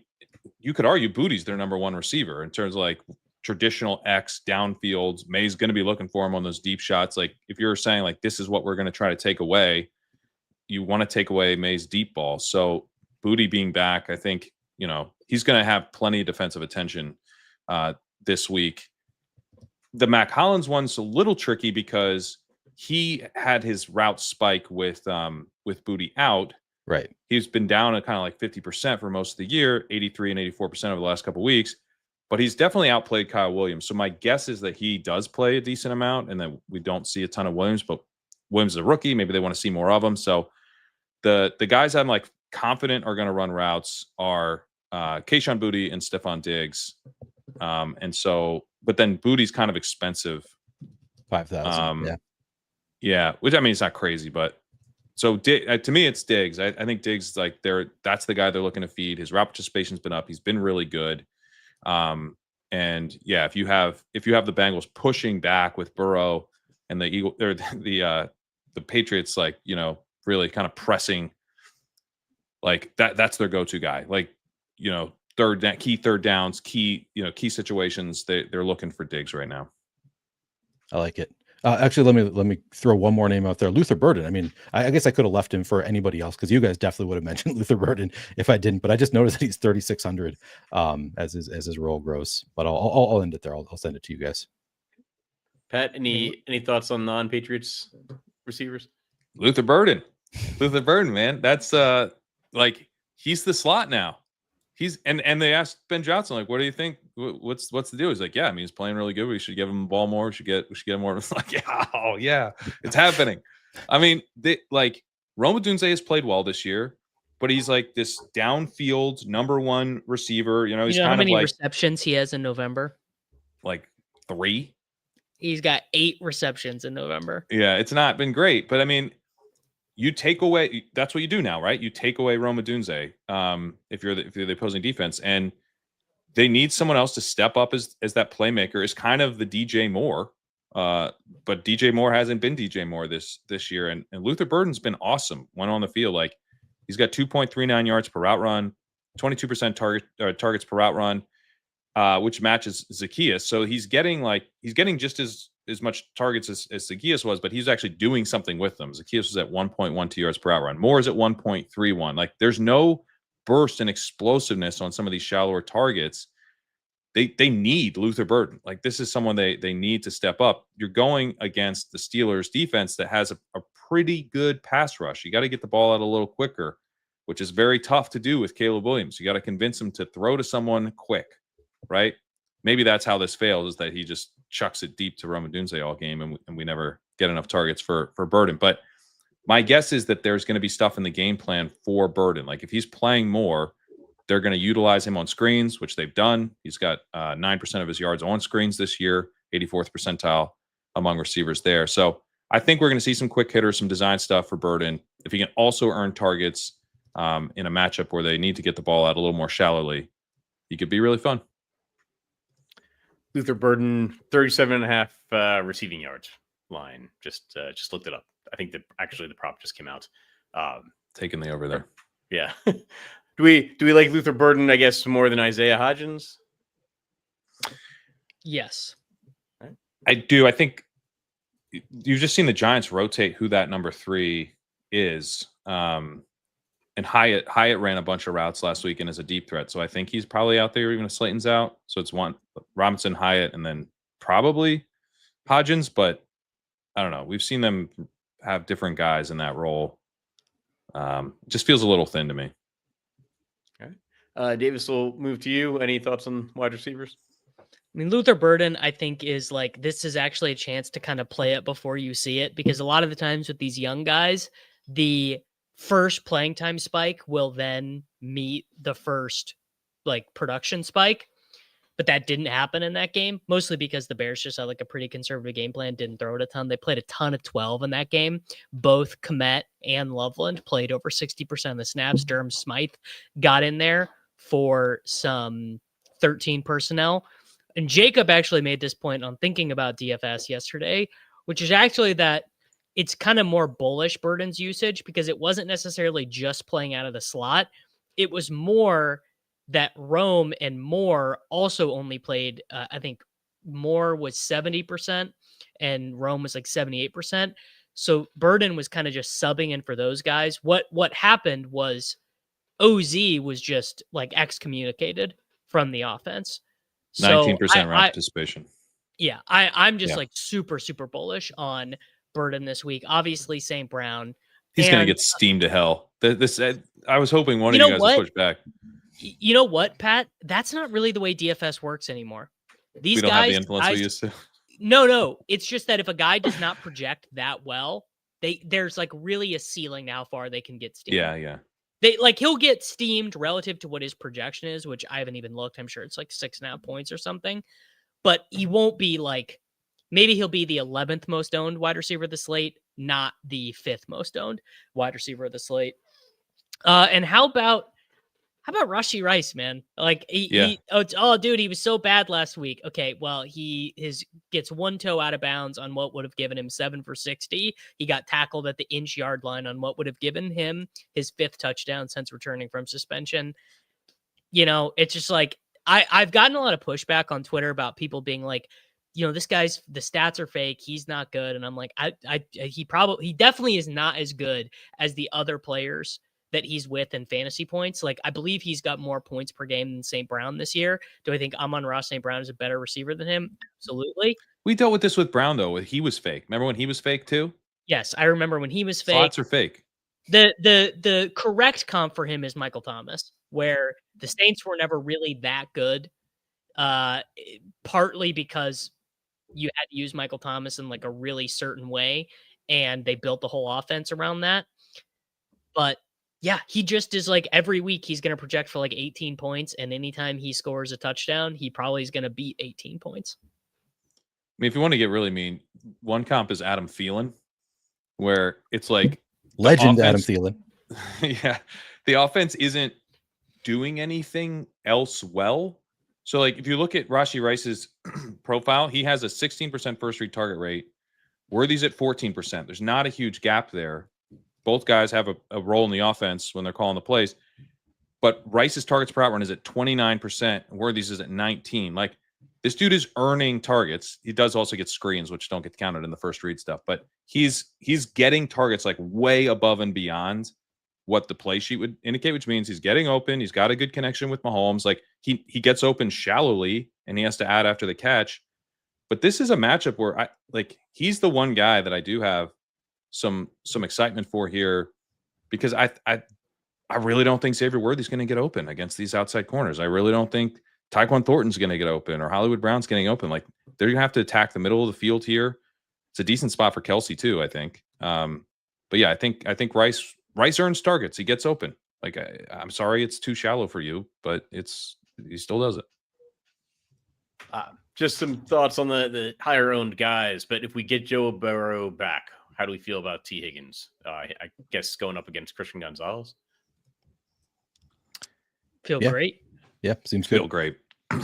you could argue Booty's their number one receiver in terms of like traditional X downfields. May's going to be looking for him on those deep shots. Like, if you're saying like this is what we're going to try to take away, you want to take away May's deep ball. So Booty being back, I think, he's going to have plenty of defensive attention this week. The Mac Hollins one's a little tricky because he had his route spike with Booty out. Right. He's been down at kind of like 50% for most of the year, 83 and 84% over the last couple of weeks, but he's definitely outplayed Kyle Williams. So my guess is that he does play a decent amount and that we don't see a ton of Williams, but Williams is a rookie. Maybe they want to see more of him. So the guys I'm like confident are going to run routes are Kayshon Boutte and Stephon Diggs. And so, but then Booty's kind of expensive. 5,000. Yeah. Which, I mean, it's not crazy, but so to me, it's Diggs. I think Diggs is like that's the guy they're looking to feed. His route participation's been up. He's been really good. And yeah, if you have the Bengals pushing back with Burrow and the Patriots, like, really kind of pressing, like that's their go-to guy. Like, key third downs, key situations. They're looking for Diggs right now. I like it. Actually, let me throw one more name out there. Luther Burden. I mean, I guess I could have left him for anybody else because you guys definitely would have mentioned Luther Burden if I didn't. But I just noticed that he's 3,600 as his role grows. But I'll end it there. I'll send it to you guys. Pat, any thoughts on non-Patriots receivers? Luther Burden, man. That's like he's the slot now. He's and they asked Ben Johnson, like, what do you think? What's the deal? He's like, yeah, I mean, he's playing really good. We should give him the ball more. We should get him more. It's like, yeah, oh yeah, it's happening. I mean, Rome Odunze has played well this year, but he's like this downfield number one receiver. You know, he's how kind of many like receptions he has in November? like 3. He's got 8 receptions in November. Yeah, it's not been great, but I mean, you take away, that's what you do now, right? You take away Rome Odunze if you're the opposing defense, and they need someone else to step up as that playmaker. Is kind of the DJ Moore, but DJ Moore hasn't been DJ Moore this year, and Luther Burden's been awesome when on the field. Like he's got 2.39 yards per route run, 22% targets per route run, which matches Zacchaeus. So he's getting just as much targets as Zacchaeus was, but he's actually doing something with them. Zacchaeus was at 1.12 yards per out run. Moore is at 1.31. Like there's no burst and explosiveness on some of these shallower targets. They need Luther Burden. Like this is someone they need to step up. You're going against the Steelers defense that has a pretty good pass rush. You got to get the ball out a little quicker, which is very tough to do with Caleb Williams. You got to convince him to throw to someone quick, right? Maybe that's how this fails, is that he just chucks it deep to Rome Odunze all game, and we never get enough targets for Burden. But my guess is that there's going to be stuff in the game plan for Burden. Like if he's playing more, they're going to utilize him on screens, which they've done. He's got 9% of his yards on screens this year, 84th percentile among receivers there. So I think we're going to see some quick hitters, some design stuff for Burden. If he can also earn targets in a matchup where they need to get the ball out a little more shallowly, he could be really fun. Luther Burden, 37.5 receiving yards line. Just looked it up. I think that actually the prop just came out. Taking the over there. Yeah. Do we like Luther Burden, I guess, more than Isaiah Hodgins? Yes. I do. I think you've just seen the Giants rotate who that number 3 is. And Hyatt ran a bunch of routes last weekend as a deep threat. So I think he's probably out there even if Slayton's out. So it's one Robinson, Hyatt, and then probably Hodgins. But I don't know. We've seen them have different guys in that role. Just feels a little thin to me. Okay. Davis, will move to you. Any thoughts on wide receivers? I mean, Luther Burden, I think, is like, this is actually a chance to kind of play it before you see it, because a lot of the times with these young guys, the first playing time spike will then meet the first like production spike, but that didn't happen in that game, mostly because the Bears just had like a pretty conservative game plan, didn't throw it a ton. They played a ton of 12 in that game. Both Kmet and Loveland played over 60% of the snaps. Durham Smythe got in there for some 13 personnel. And Jacob actually made this point on thinking about DFS yesterday, which is actually that it's kind of more bullish Burden's usage, because it wasn't necessarily just playing out of the slot. It was more that Rome and Moore also only played, I think Moore was 70% and Rome was like 78%. So Burden was kind of just subbing in for those guys. What happened was OZ was just like excommunicated from the offense. 19% participation. Yeah, I'm just like super, super bullish on Burden this week. Obviously, St. Brown. He's going to get steamed to hell. I was hoping one of you guys would push back. You know what, Pat? That's not really the way DFS works anymore. These guys, have the influence we used to. No. It's just that if a guy does not project that well, there's like really a ceiling to how far they can get steamed. Yeah. He'll get steamed relative to what his projection is, which I haven't even looked. I'm sure it's like 6.5 points or something. But he won't be like, maybe he'll be the 11th most owned wide receiver of the slate, not the 5th most owned wide receiver of the slate. And how about Rashee Rice, man? Like dude, he was so bad last week. Okay, well, he gets one toe out of bounds on what would have given him 7 for 60. He got tackled at the inch yard line on what would have given him his 5th touchdown since returning from suspension. You know, it's just like I've gotten a lot of pushback on Twitter about people being like, this guy's, the stats are fake. He's not good. And I'm like, he definitely is not as good as the other players that he's with in fantasy points. Like, I believe he's got more points per game than St. Brown this year. Do I think Amon-Ra St. Brown is a better receiver than him? Absolutely. We dealt with this with Brown, though. He was fake. Remember when he was fake, too? Yes, I remember when he was fake. Slots are fake. The correct comp for him is Michael Thomas, where the Saints were never really that good, partly because you had to use Michael Thomas in like a really certain way, and they built the whole offense around that. But yeah, he just is like every week he's going to project for like 18 points, and anytime he scores a touchdown, he probably is going to beat 18 points. I mean, if you want to get really mean, one comp is Adam Thielen, where it's like legend offense, Adam Thielen. Yeah, the offense isn't doing anything else well. So, like, if you look at Rashee Rice's profile, he has a 16% first read target rate. Worthy's at 14%. There's not a huge gap there. Both guys have a role in the offense when they're calling the plays. But Rice's targets per out run is at 29%. Worthy's is at 19%. Like, this dude is earning targets. He does also get screens, which don't get counted in the first read stuff. But he's getting targets like way above and beyond what the play sheet would indicate, which means he's getting open. He's got a good connection with Mahomes. Like, he gets open shallowly and he has to add after the catch. But this is a matchup where he's the one guy that I do have some excitement for here, because I really don't think Xavier Worthy's going to get open against these outside corners. I really don't think Tyquan Thornton's going to get open or Hollywood Brown's getting open. Like, they're going to have to attack the middle of the field here. It's a decent spot for Kelsey too, I think. But yeah, I think Rice earns targets. He gets open. Like, I'm sorry it's too shallow for you, but he still does it. Just some thoughts on the higher owned guys. But if we get Joe Burrow back, how do we feel about T. Higgins? I guess going up against Christian Gonzalez. Feel great. Yeah, seems Feel good. great.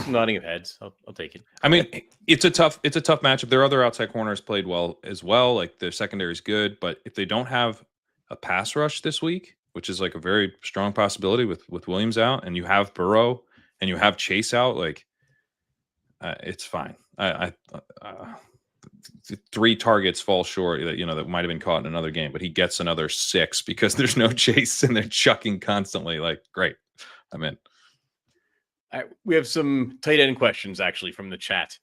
Nodding of heads. I'll take it. I mean, it's a tough matchup. Their other outside corners played well as well. Like, their secondary is good, but if they don't have a pass rush this week, which is like a very strong possibility with Williams out, and you have Burrow and you have Chase out, like, it's fine. I 3 targets fall short that might have been caught in another game, but he gets another 6 because there's no Chase and they're chucking constantly. Like, great. I'm in. We have some tight end questions actually from the chat.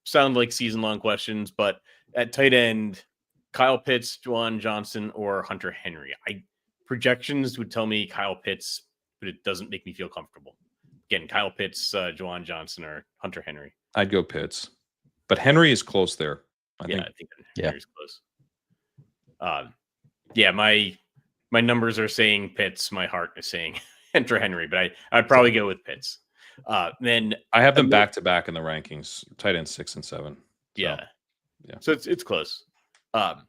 Sound like season-long questions, but at tight end, Kyle Pitts, Juwan Johnson, or Hunter Henry. Projections would tell me Kyle Pitts, but it doesn't make me feel comfortable. Again, Kyle Pitts, Juwan Johnson, or Hunter Henry. I'd go Pitts, but Henry is close there. I think Henry's close. My numbers are saying Pitts. My heart is saying Hunter Henry, but I'd probably go with Pitts. Then I have them back to back in the rankings, tight end 6 and 7. So. Yeah. So it's close. And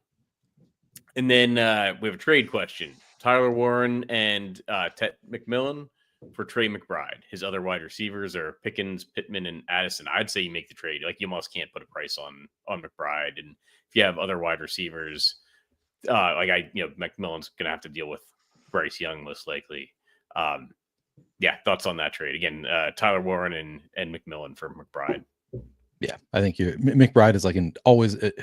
then we have a trade question. Tyler Warren and Ted McMillan for Trey McBride. His other wide receivers are Pickens, Pittman, and Addison. I'd say you make the trade. Like, you almost can't put a price on McBride. And if you have other wide receivers, McMillan's going to have to deal with Bryce Young most likely. Thoughts on that trade? Again, Tyler Warren and McMillan for McBride. Yeah, I think McBride is like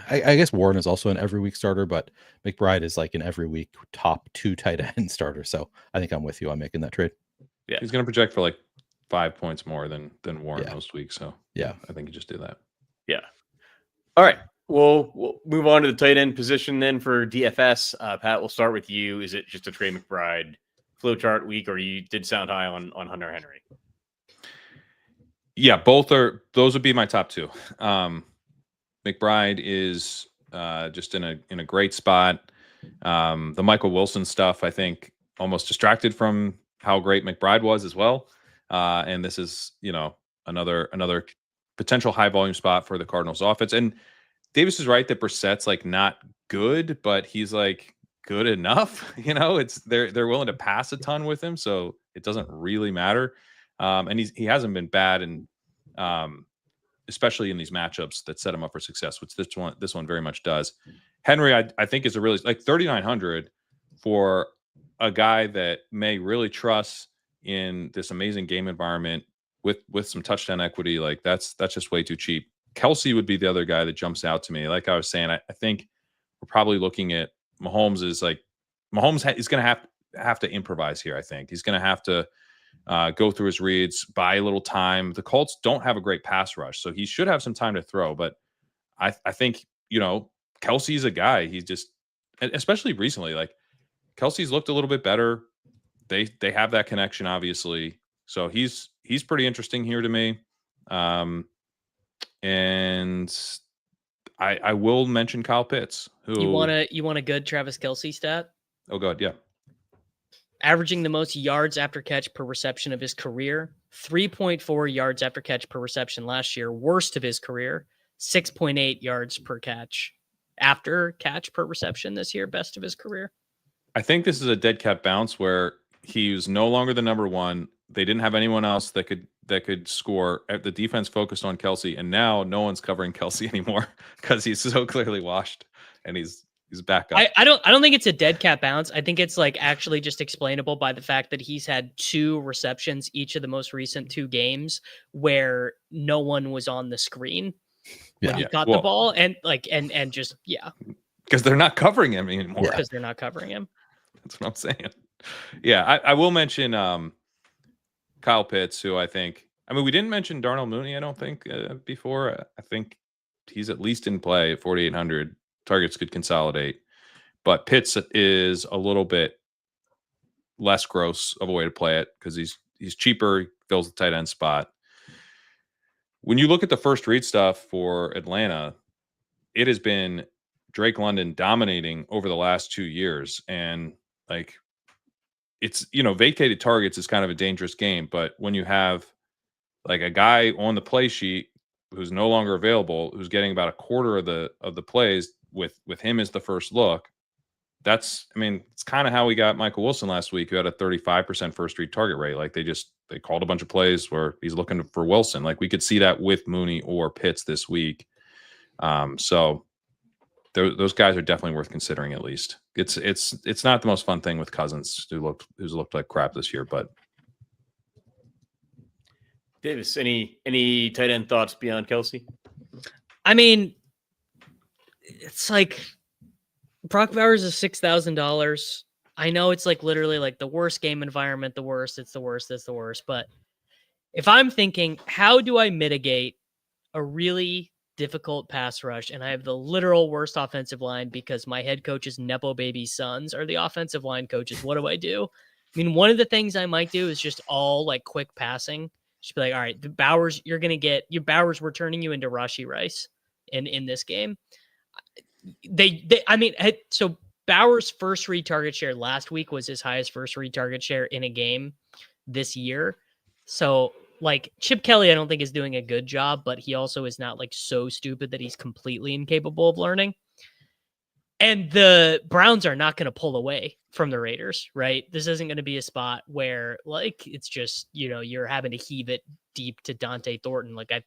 I guess Warren is also an every week starter, but McBride is like an every week top 2 tight end starter. So I think I'm with you on making that trade. Yeah, he's going to project for like 5 points more than Warren most weeks. So yeah, I think you just do that. Yeah. All right. We'll move on to the tight end position then for DFS. Pat, we'll start with you. Is it just a Trey McBride flowchart week, or you did sound high on Hunter Henry? Yeah, those would be my top 2. McBride is just in a great spot. The Michael Wilson stuff, I think, almost distracted from how great McBride was as well. And this is, another potential high volume spot for the Cardinals offense. And Davis is right that Brissett's like not good, but he's like good enough. It's they're willing to pass a ton with him, so it doesn't really matter. And he hasn't been bad, and especially in these matchups that set him up for success, which this one very much does. Henry, I think, is a really like 3,900 for a guy that may really trust in this amazing game environment with some touchdown equity. Like, that's just way too cheap Kelsey would be the other guy that jumps out to me. Like I was saying, I think we're probably looking at Mahomes is like Mahomes is going to have to improvise here. I think he's going to have to go through his reads, buy a little time. The Colts don't have a great pass rush, so he should have some time to throw. But I think, Kelsey's a guy. He's just, especially recently, like Kelsey's looked a little bit better. They have that connection, obviously. So he's pretty interesting here to me. And I will mention Kyle Pitts. Who you want a good Travis Kelce stat? Oh God, yeah. Averaging the most yards after catch per reception of his career, 3.4 yards after catch per reception last year, worst of his career, 6.8 yards per catch after catch per reception this year, best of his career. I think this is a dead cat bounce where he was no longer the number one. They didn't have anyone else that could score. The defense focused on Kelsey, and now no one's covering Kelsey anymore because he's so clearly washed and he's back up. I don't think it's a dead cat bounce. I think it's like actually just explainable by the fact that he's had 2 receptions each of the most recent 2 games where no one was on the screen when he caught the ball, and just because they're not covering him anymore. Because they're not covering him. That's what I'm saying. Yeah, I will mention Kyle Pitts, who I think. I mean, we didn't mention Darnell Mooney. I don't think before. I think he's at least in play at 4,800. Targets could consolidate, but Pitts is a little bit less gross of a way to play it because he's cheaper, fills the tight end spot. When you look at the first read stuff for Atlanta, it has been Drake London dominating over the last 2 years, and like it's vacated targets is kind of a dangerous game, but when you have like a guy on the play sheet who's no longer available, who's getting about a quarter of the plays with him as the first look, it's kind of how we got Michael Wilson last week, who had a 35% first read target rate. Like they called a bunch of plays where he's looking for Wilson. Like we could see that with Mooney or Pitts this week. So those guys are definitely worth considering. At least it's not the most fun thing with Cousins, who's looked like crap this year. But Davis, any tight end thoughts beyond Kelsey? I mean, it's like Brock Bowers is $6,000. I know it's like literally like the worst game environment, the worst. It's the worst. It's the worst. But if I'm thinking, how do I mitigate a really difficult pass rush, and I have the literal worst offensive line because my head coach's Nepo baby's sons are the offensive line coaches, what do I do? I mean, one of the things I might do is just all like quick passing. Just be like, all right, the Bowers, you're going to get your Bowers. We're turning you into Rashee Rice in this game. So Bowers' first read target share last week was his highest first read target share in a game this year. So like Chip Kelly, I don't think is doing a good job, but he also is not like so stupid that he's completely incapable of learning. And the Browns are not going to pull away from the Raiders, right? This isn't going to be a spot where like, it's just, you're having to heave it deep to Dante Thornton. Like I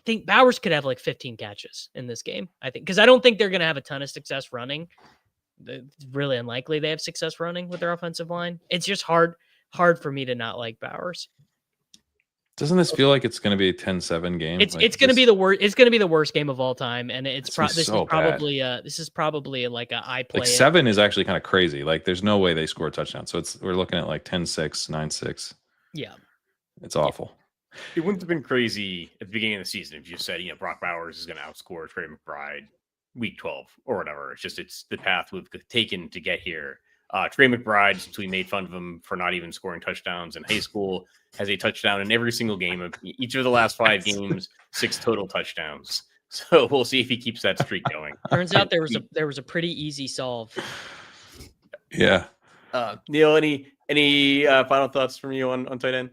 think Bowers could have like 15 catches in this game. I think, because I don't think they're going to have a ton of success running. It's really unlikely they have success running with their offensive line. It's just hard for me to not like Bowers. Doesn't this feel like it's going to be a 10-7 game? It's going to be the worst. It's going to be the worst game of all time, and this is probably like a I play. Like 7 is actually kind of crazy. Like there's no way they score a touchdown. So we're looking at like 10-6, 9-6. Yeah, it's awful. It wouldn't have been crazy at the beginning of the season if you said, Brock Bowers is going to outscore Trey McBride week 12 or whatever. It's the path we've taken to get here. Trey McBride, since we made fun of him for not even scoring touchdowns in high school, has a touchdown in every single game of each of the last 5 games, 6 total touchdowns. So we'll see if he keeps that streak going. Turns out there was a pretty easy solve. Yeah. Neil, any final thoughts from you on tight end?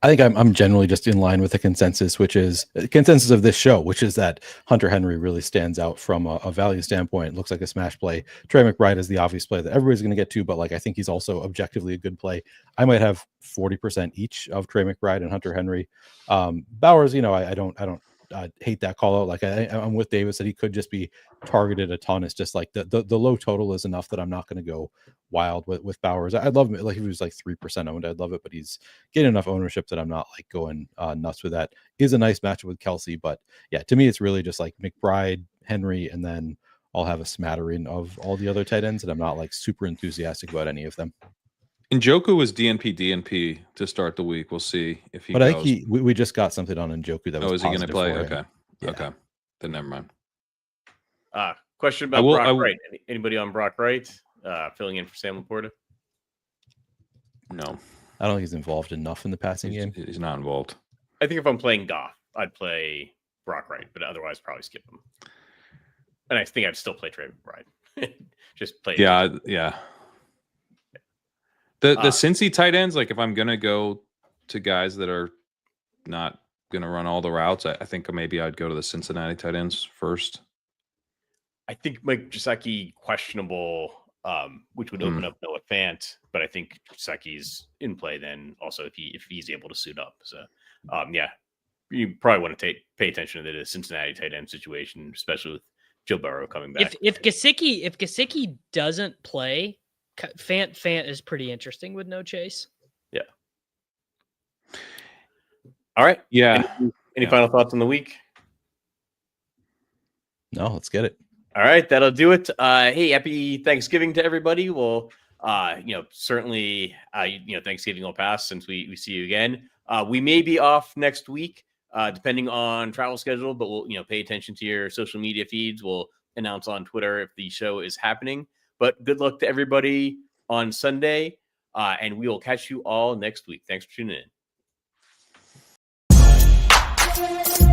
I think I'm generally just in line with the consensus, which is consensus of this show, which is that Hunter Henry really stands out from a value standpoint. It looks like a smash play. Trey McBride is the obvious play that everybody's going to get to, but like I think he's also objectively a good play. I might have 40% each of Trey McBride and Hunter Henry. Bowers, I don't hate that call out. Like I'm with Davis that he could just be targeted a ton. It's just like the low total is enough that I'm not going to go wild with Bowers. I'd love him. Like if he was like 3% owned, I'd love it, but he's getting enough ownership that I'm not like going nuts with that. Is a nice matchup with Kelsey, but yeah, to me, it's really just like McBride, Henry, and then I'll have a smattering of all the other tight ends, and I'm not like super enthusiastic about any of them. Njoku was DNP to start the week. We'll see if he But goes. I think we just got something on Njoku that was is he going to play? for him. Okay. Yeah. Okay. Then never mind. Question about Brock Wright. Anybody on Brock Wright filling in for Sam Laporta? No. I don't think he's involved enough in the passing game. He's not involved. I think if I'm playing Goff, I'd play Brock Wright, but otherwise probably skip him. And I think I'd still play Trey McBride. Just play. Yeah. The Cincy tight ends, like if I'm going to go to guys that are not going to run all the routes, I think maybe I'd go to the Cincinnati tight ends first. I think Mike Gesicki questionable, which would open up Noah Fant, but I think Gesicki's in play then also if he's able to suit up. So yeah, you probably want to pay attention to the Cincinnati tight end situation, especially with Joe Burrow coming back. If Gesicki doesn't play, Fant is pretty interesting with no Chase. Yeah. All right. Yeah. Any final thoughts on the week? No, let's get it. All right, that'll do it. Hey, happy Thanksgiving to everybody. Well, certainly, Thanksgiving will pass since we see you again. We may be off next week, depending on travel schedule, but we'll, pay attention to your social media feeds. We'll announce on Twitter if the show is happening. But good luck to everybody on Sunday, and we will catch you all next week. Thanks for tuning in.